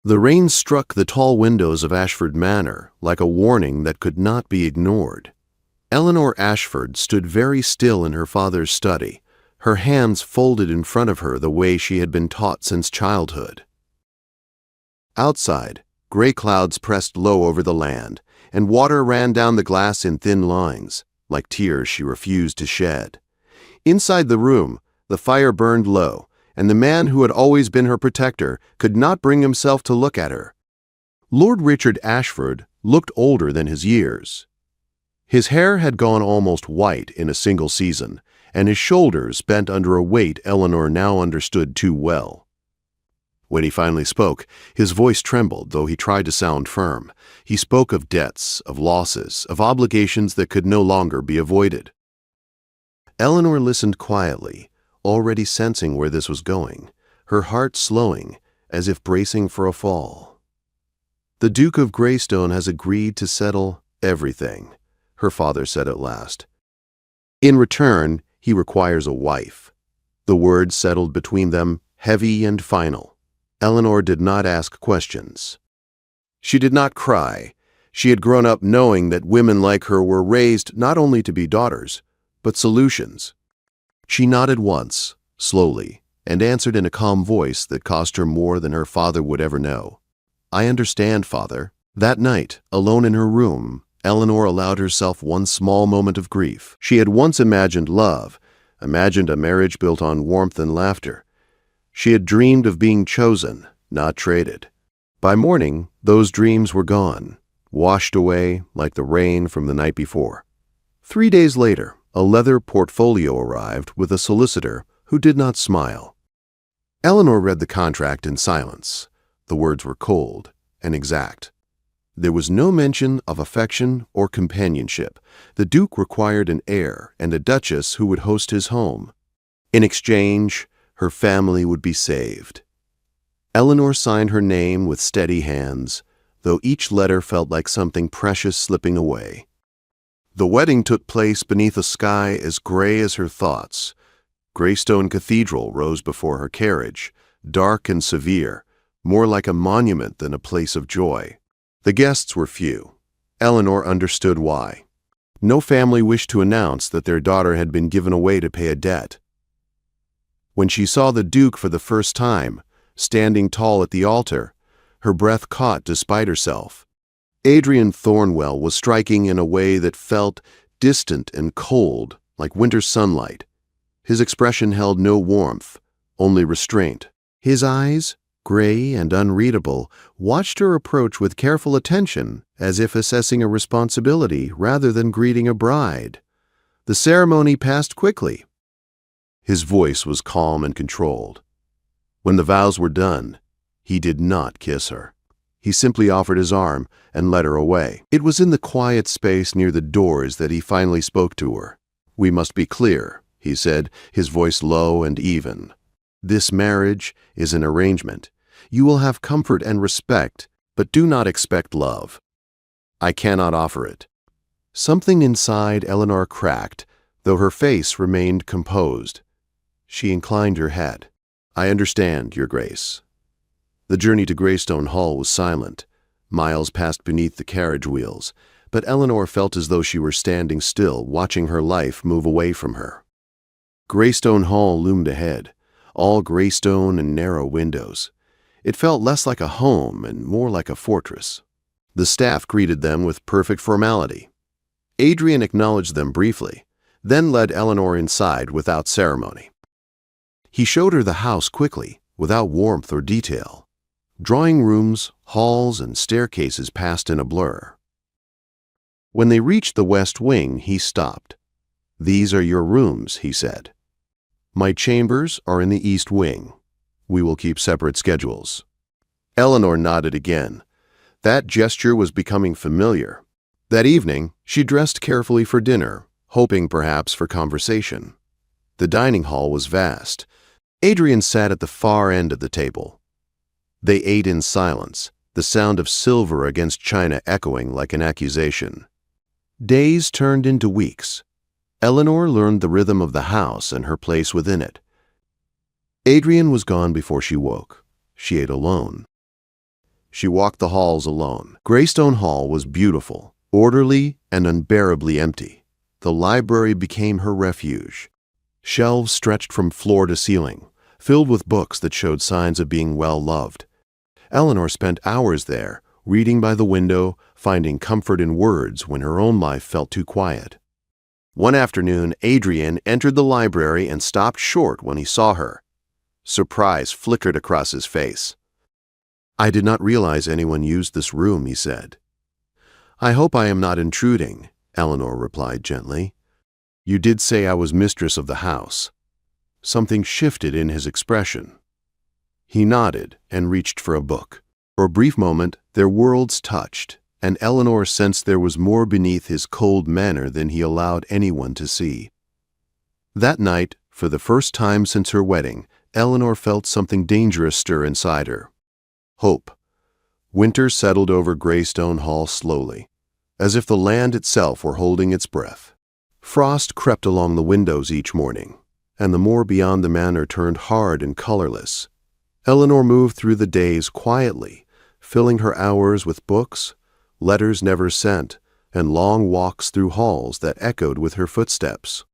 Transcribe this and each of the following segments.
The rain struck the tall windows of Ashford Manor like a warning that could not be ignored. Eleanor Ashford stood very still in her father's study, her hands folded in front of her the way she had been taught since childhood. Outside, gray clouds pressed low over the land, and water ran down the glass in thin lines, like tears she refused to shed. Inside the room, the fire burned low, and the man who had always been her protector could not bring himself to look at her. Lord Richard Ashford looked older than his years. His hair had gone almost white in a single season, and his shoulders bent under a weight Eleanor now understood too well. When he finally spoke, his voice trembled, though he tried to sound firm. He spoke of debts, of losses, of obligations that could no longer be avoided. Eleanor listened quietly, already sensing where this was going, her heart slowing, as if bracing for a fall. "The Duke of Greystone has agreed to settle everything," her father said at last. "In return, he requires a wife." The words settled between them, heavy and final. Eleanor did not ask questions. She did not cry. She had grown up knowing that women like her were raised not only to be daughters, but solutions. She nodded once, slowly, and answered in a calm voice that cost her more than her father would ever know. "I understand, Father." That night, alone in her room, Eleanor allowed herself one small moment of grief. She had once imagined love, imagined a marriage built on warmth and laughter. She had dreamed of being chosen, not traded. By morning, those dreams were gone, washed away like the rain from the night before. 3 days later, a leather portfolio arrived with a solicitor who did not smile. Eleanor read the contract in silence. The words were cold and exact. There was no mention of affection or companionship. The Duke required an heir and a duchess who would host his home. In exchange, her family would be saved. Eleanor signed her name with steady hands, though each letter felt like something precious slipping away. The wedding took place beneath a sky as gray as her thoughts. Greystone Cathedral rose before her carriage, dark and severe, more like a monument than a place of joy. The guests were few. Eleanor understood why. No family wished to announce that their daughter had been given away to pay a debt. When she saw the Duke for the first time, standing tall at the altar, her breath caught despite herself. Adrian Thornwell was striking in a way that felt distant and cold, like winter sunlight. His expression held no warmth, only restraint. His eyes, gray and unreadable, watched her approach with careful attention, as if assessing a responsibility rather than greeting a bride. The ceremony passed quickly. His voice was calm and controlled. When the vows were done, he did not kiss her. He simply offered his arm and led her away. It was in the quiet space near the doors that he finally spoke to her. "We must be clear," he said, his voice low and even. "This marriage is an arrangement. You will have comfort and respect, but do not expect love. I cannot offer it." Something inside Eleanor cracked, though her face remained composed. She inclined her head. "I understand, Your Grace." The journey to Greystone Hall was silent. Miles passed beneath the carriage wheels, but Eleanor felt as though she were standing still, watching her life move away from her. Greystone Hall loomed ahead, all greystone and narrow windows. It felt less like a home and more like a fortress. The staff greeted them with perfect formality. Adrian acknowledged them briefly, then led Eleanor inside without ceremony. He showed her the house quickly, without warmth or detail. Drawing rooms, halls, and staircases passed in a blur. When they reached the west wing, he stopped. "These are your rooms," he said. "My chambers are in the east wing. We will keep separate schedules." Eleanor nodded again. That gesture was becoming familiar. That evening, she dressed carefully for dinner, hoping perhaps for conversation. The dining hall was vast. Adrian sat at the far end of the table. They ate in silence, the sound of silver against china echoing like an accusation. Days turned into weeks. Eleanor learned the rhythm of the house and her place within it. Adrian was gone before she woke. She ate alone. She walked the halls alone. Greystone Hall was beautiful, orderly, and unbearably empty. The library became her refuge. Shelves stretched from floor to ceiling, filled with books that showed signs of being well loved. Eleanor spent hours there, reading by the window, finding comfort in words when her own life felt too quiet. One afternoon, Adrian entered the library and stopped short when he saw her. Surprise flickered across his face. "I did not realize anyone used this room," he said. "I hope I am not intruding," Eleanor replied gently. "You did say I was mistress of the house." Something shifted in his expression. He nodded and reached for a book. For a brief moment, their worlds touched, and Eleanor sensed there was more beneath his cold manner than he allowed anyone to see. That night, for the first time since her wedding, Eleanor felt something dangerous stir inside her. Hope. Winter settled over Greystone Hall slowly, as if the land itself were holding its breath. Frost crept along the windows each morning, and the moor beyond the manor turned hard and colorless. Eleanor moved through the days quietly, filling her hours with books, letters never sent, and long walks through halls that echoed with her footsteps.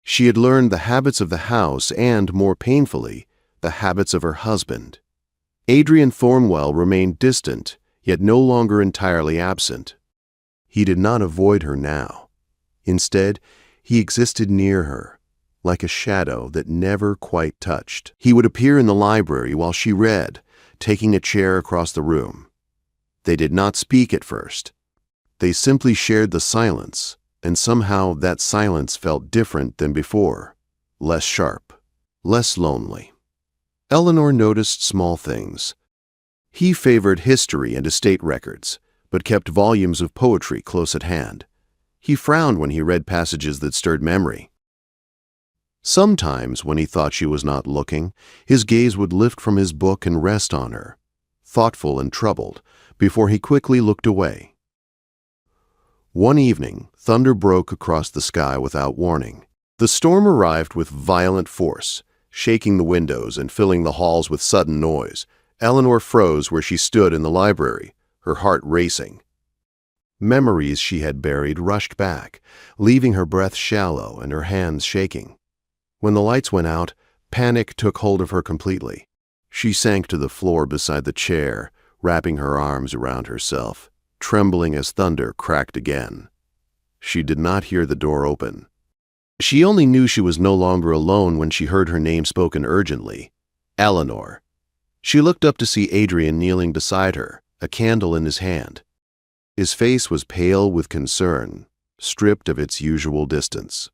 She had learned the habits of the house and, more painfully, the habits of her husband. Adrian Thornwell remained distant, yet no longer entirely absent. He did not avoid her now. Instead, he existed near her, like a shadow that never quite touched. He would appear in the library while she read, taking a chair across the room. They did not speak at first. They simply shared the silence, and somehow that silence felt different than before, less sharp, less lonely. Eleanor noticed small things. He favored history and estate records, but kept volumes of poetry close at hand. He frowned when he read passages that stirred memory. Sometimes, when he thought she was not looking, his gaze would lift from his book and rest on her, thoughtful and troubled, before he quickly looked away. One evening, thunder broke across the sky without warning. The storm arrived with violent force, shaking the windows and filling the halls with sudden noise. Eleanor froze where she stood in the library, her heart racing. Memories she had buried rushed back, leaving her breath shallow and her hands shaking. When the lights went out, panic took hold of her completely. She sank to the floor beside the chair, wrapping her arms around herself, trembling as thunder cracked again. She did not hear the door open. She only knew she was no longer alone when she heard her name spoken urgently. Eleanor. She looked up to see Adrian kneeling beside her, a candle in his hand. His face was pale with concern, stripped of its usual distance.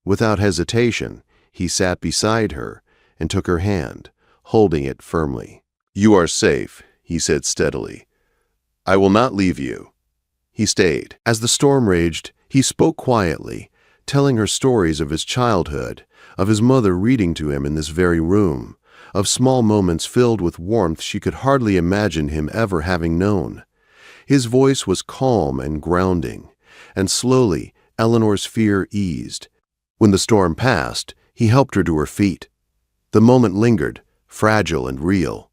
Without hesitation, he sat beside her and took her hand, holding it firmly. "You are safe," he said steadily. "I will not leave you." He stayed. As the storm raged, he spoke quietly, telling her stories of his childhood, of his mother reading to him in this very room, of small moments filled with warmth she could hardly imagine him ever having known. His voice was calm and grounding, and slowly Eleanor's fear eased. When the storm passed, he helped her to her feet. The moment lingered, fragile and real.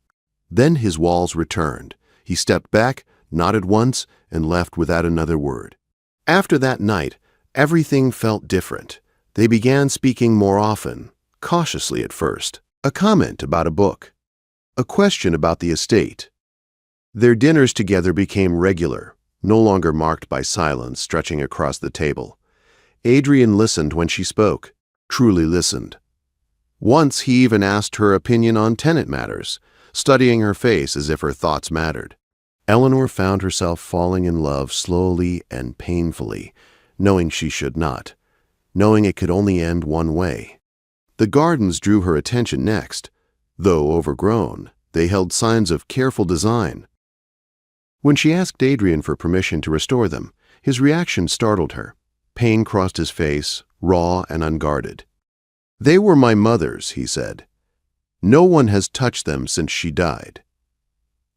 Then his walls returned. He stepped back, nodded once, and left without another word. After that night, everything felt different. They began speaking more often, cautiously at first. A comment about a book. A question about the estate. Their dinners together became regular, no longer marked by silence stretching across the table. Adrian listened when she spoke, truly listened. Once he even asked her opinion on tenant matters, studying her face as if her thoughts mattered. Eleanor found herself falling in love slowly and painfully, knowing she should not, knowing it could only end one way. The gardens drew her attention next. Though overgrown, they held signs of careful design. When she asked Adrian for permission to restore them, his reaction startled her. Pain crossed his face, raw and unguarded. "They were my mother's," he said. "No one has touched them since she died."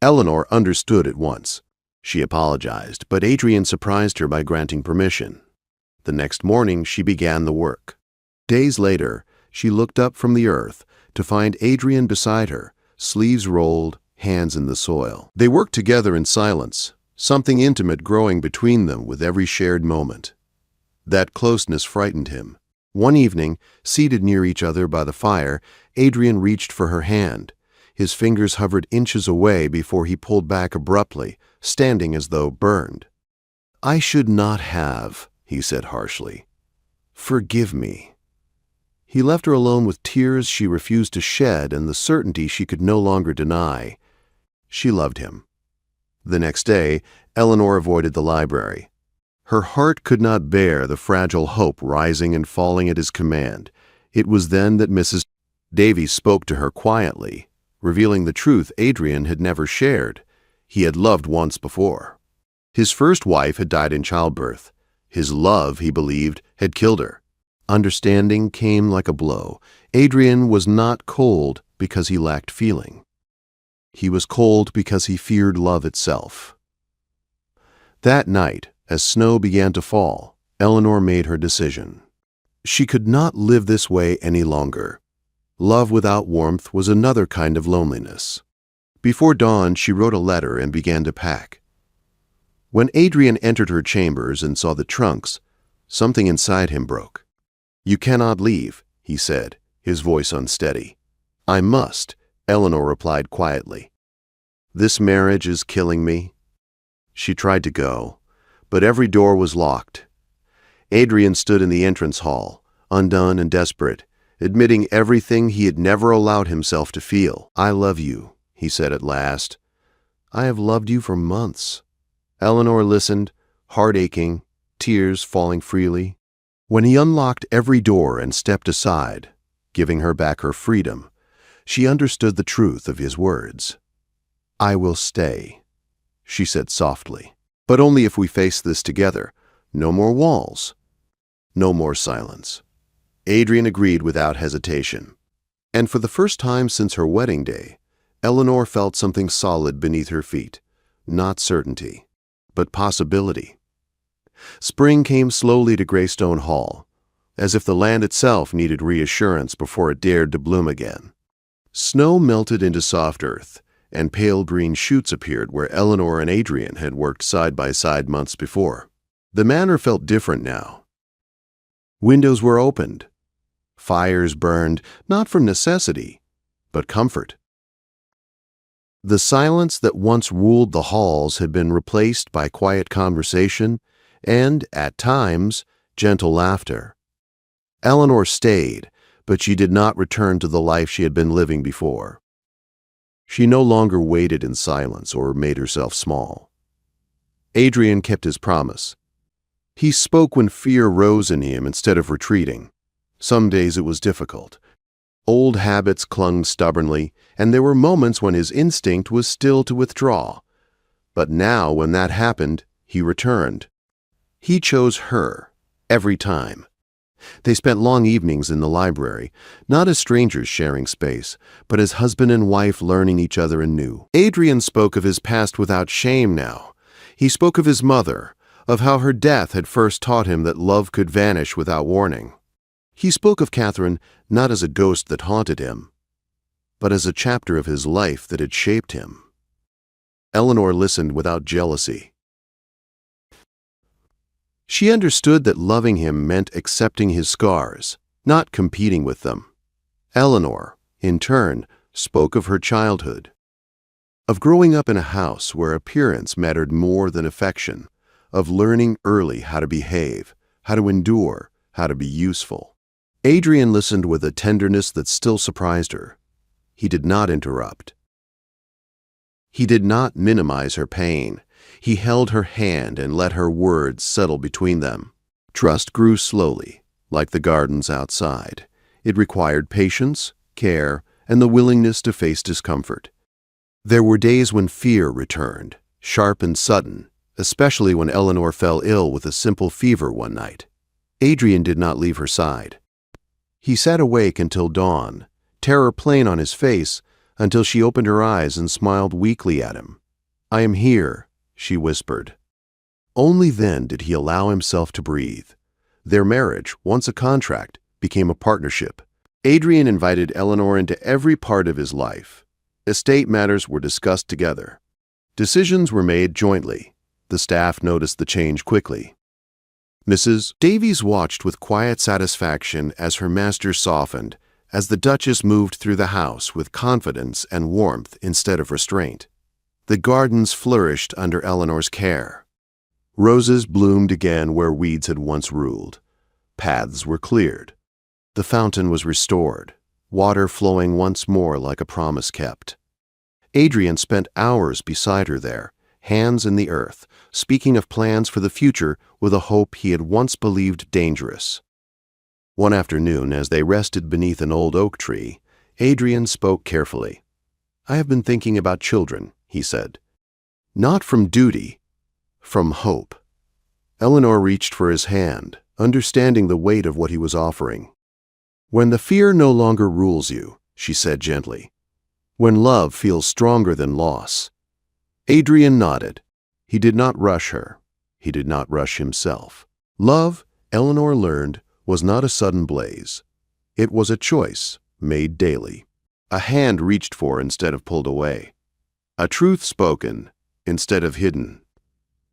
Eleanor understood at once. She apologized, but Adrian surprised her by granting permission. The next morning, she began the work. Days later, she looked up from the earth to find Adrian beside her, sleeves rolled, hands in the soil. They worked together in silence, something intimate growing between them with every shared moment. That closeness frightened him. One evening, seated near each other by the fire, Adrian reached for her hand. His fingers hovered inches away before he pulled back abruptly, standing as though burned. "I should not have," he said harshly. "Forgive me." He left her alone with tears she refused to shed and the certainty she could no longer deny. She loved him. The next day, Eleanor avoided the library. Her heart could not bear the fragile hope rising and falling at his command. It was then that Mrs. Davies spoke to her quietly, revealing the truth Adrian had never shared. He had loved once before. His first wife had died in childbirth. His love, he believed, had killed her. Understanding came like a blow. Adrian was not cold because he lacked feeling. He was cold because he feared love itself. That night, as snow began to fall, Eleanor made her decision. She could not live this way any longer. Love without warmth was another kind of loneliness. Before dawn, she wrote a letter and began to pack. When Adrian entered her chambers and saw the trunks, something inside him broke. "You cannot leave," he said, his voice unsteady. "I must," Eleanor replied quietly. "This marriage is killing me." She tried to go, but every door was locked. Adrian stood in the entrance hall, undone and desperate, admitting everything he had never allowed himself to feel. "I love you," he said at last. "I have loved you for months." Eleanor listened, heart aching, tears falling freely. When he unlocked every door and stepped aside, giving her back her freedom, she understood the truth of his words. "I will stay," she said softly, "but only if we face this together. No more walls. No more silence." Adrian agreed without hesitation. And for the first time since her wedding day, Eleanor felt something solid beneath her feet, not certainty, but possibility. Spring came slowly to Greystone Hall, as if the land itself needed reassurance before it dared to bloom again. Snow melted into soft earth, and pale green shoots appeared where Eleanor and Adrian had worked side by side months before. The manor felt different now. Windows were opened. Fires burned, not from necessity, but comfort. The silence that once ruled the halls had been replaced by quiet conversation and, at times, gentle laughter. Eleanor stayed, but she did not return to the life she had been living before. She no longer waited in silence or made herself small. Adrian kept his promise. He spoke when fear rose in him instead of retreating. Some days it was difficult. Old habits clung stubbornly, and there were moments when his instinct was still to withdraw. But now, when that happened, he returned. He chose her, every time. They spent long evenings in the library, not as strangers sharing space, but as husband and wife learning each other anew. Adrian spoke of his past without shame now. He spoke of his mother, of how her death had first taught him that love could vanish without warning. He spoke of Catherine not as a ghost that haunted him, but as a chapter of his life that had shaped him. Eleanor listened without jealousy. She understood that loving him meant accepting his scars, not competing with them. Eleanor, in turn, spoke of her childhood, of growing up in a house where appearance mattered more than affection, of learning early how to behave, how to endure, how to be useful. Adrian listened with a tenderness that still surprised her. He did not interrupt. He did not minimize her pain. He held her hand and let her words settle between them. Trust grew slowly, like the gardens outside. It required patience, care, and the willingness to face discomfort. There were days when fear returned, sharp and sudden, especially when Eleanor fell ill with a simple fever one night. Adrian did not leave her side. He sat awake until dawn, terror plain on his face, until she opened her eyes and smiled weakly at him. "I am here," she whispered. Only then did he allow himself to breathe. Their marriage, once a contract, became a partnership. Adrian invited Eleanor into every part of his life. Estate matters were discussed together. Decisions were made jointly. The staff noticed the change quickly. Mrs. Davies watched with quiet satisfaction as her master softened, as the Duchess moved through the house with confidence and warmth instead of restraint. The gardens flourished under Eleanor's care. Roses bloomed again where weeds had once ruled. Paths were cleared. The fountain was restored, water flowing once more like a promise kept. Adrian spent hours beside her there, hands in the earth, speaking of plans for the future with a hope he had once believed dangerous. One afternoon, as they rested beneath an old oak tree, Adrian spoke carefully. "I have been thinking about children," he said. "Not from duty, from hope." Eleanor reached for his hand, understanding the weight of what he was offering. "When the fear no longer rules you," she said gently. "When love feels stronger than loss." Adrian nodded. He did not rush her. He did not rush himself. Love, Eleanor learned, was not a sudden blaze. It was a choice, made daily. A hand reached for instead of pulled away. A truth spoken instead of hidden.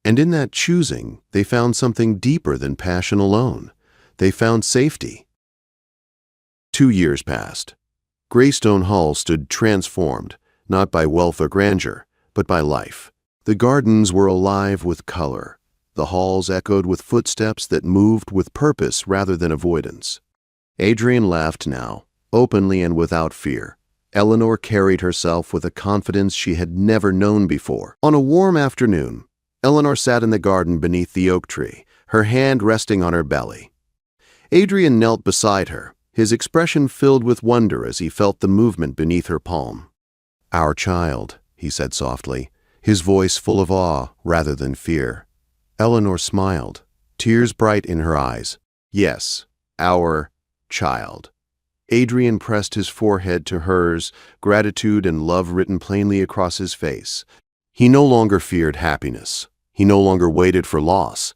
And in that choosing, they found something deeper than passion alone. They found safety. 2 years passed. Greystone Hall stood transformed, not by wealth or grandeur, but by life. The gardens were alive with color. The halls echoed with footsteps that moved with purpose rather than avoidance. Adrian laughed now, openly and without fear. Eleanor carried herself with a confidence she had never known before. On a warm afternoon, Eleanor sat in the garden beneath the oak tree, her hand resting on her belly. Adrian knelt beside her, his expression filled with wonder as he felt the movement beneath her palm. "Our child," he said softly, his voice full of awe rather than fear. Eleanor smiled, tears bright in her eyes. "Yes, our child." Adrian pressed his forehead to hers, gratitude and love written plainly across his face. He no longer feared happiness. He no longer waited for loss.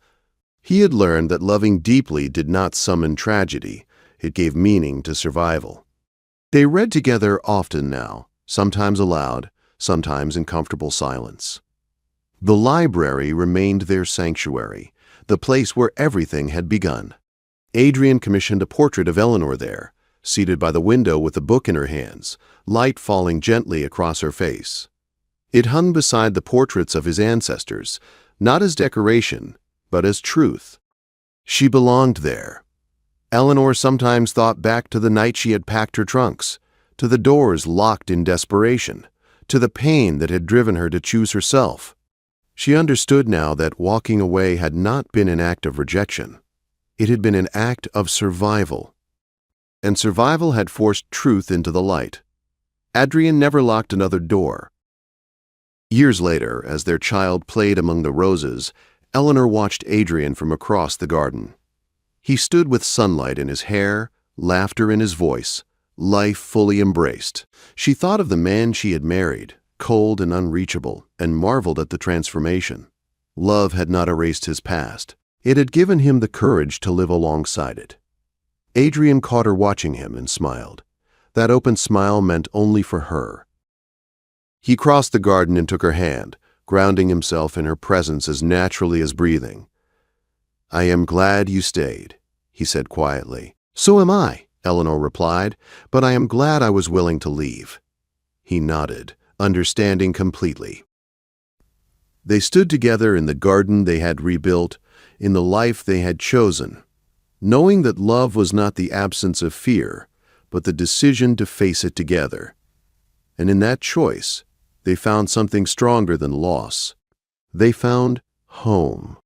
He had learned that loving deeply did not summon tragedy. It gave meaning to survival. They read together often now, sometimes aloud, sometimes in comfortable silence. The library remained their sanctuary, the place where everything had begun. Adrian commissioned a portrait of Eleanor there, seated by the window with a book in her hands, light falling gently across her face. It hung beside the portraits of his ancestors, not as decoration, but as truth. She belonged there. Eleanor sometimes thought back to the night she had packed her trunks, to the doors locked in desperation, to the pain that had driven her to choose herself. She understood now that walking away had not been an act of rejection. It had been an act of survival. And survival had forced truth into the light. Adrian never locked another door. Years later, as their child played among the roses, Eleanor watched Adrian from across the garden. He stood with sunlight in his hair, laughter in his voice, life fully embraced. She thought of the man she had married, cold and unreachable, and marveled at the transformation. Love had not erased his past. It had given him the courage to live alongside it. Adrian caught her watching him and smiled. That open smile meant only for her. He crossed the garden and took her hand, grounding himself in her presence as naturally as breathing. "I am glad you stayed," he said quietly. "So am I," Eleanor replied, "but I am glad I was willing to leave." He nodded, understanding completely. They stood together in the garden they had rebuilt, in the life they had chosen, knowing that love was not the absence of fear, but the decision to face it together. And in that choice, they found something stronger than loss. They found home.